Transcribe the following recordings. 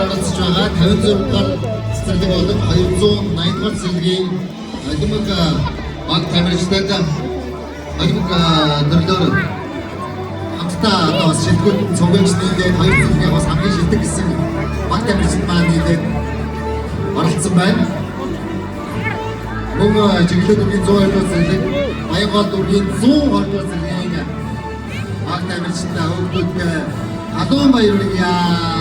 оролцож байгаа 56 дугаар цэцэрлэг болон 280 дугаар цэцэрлэгийн олимпик баг тамирчдад олимпик төрлөөр хамтдаа одоо шилдэгүүд цугцлын хоёр цэцэрлэгийн бас хамгийн шилдэг гэсэн баг тамирчид маань нийлээд оролцсон байна. Мөн чиглэлд үгийн 120 дугаар цэцэрлэг, Баянгол үргийн 120 дугаар цэцэрлэгийн баг тамирчдаа өгдөгд алуун баярлалаа.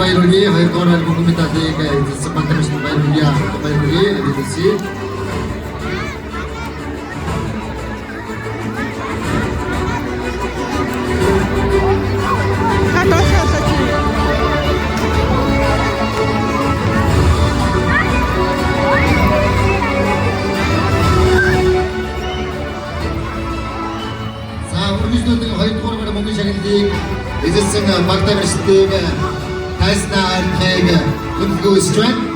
Bayarulgi, hayır doğru bugün bir tane sepantamış bayarulgi, edilisi. Sa urgüçlüğün hayır doğru bugün şekilde edilsin bakta bir Nice now, Peg. Good go strength.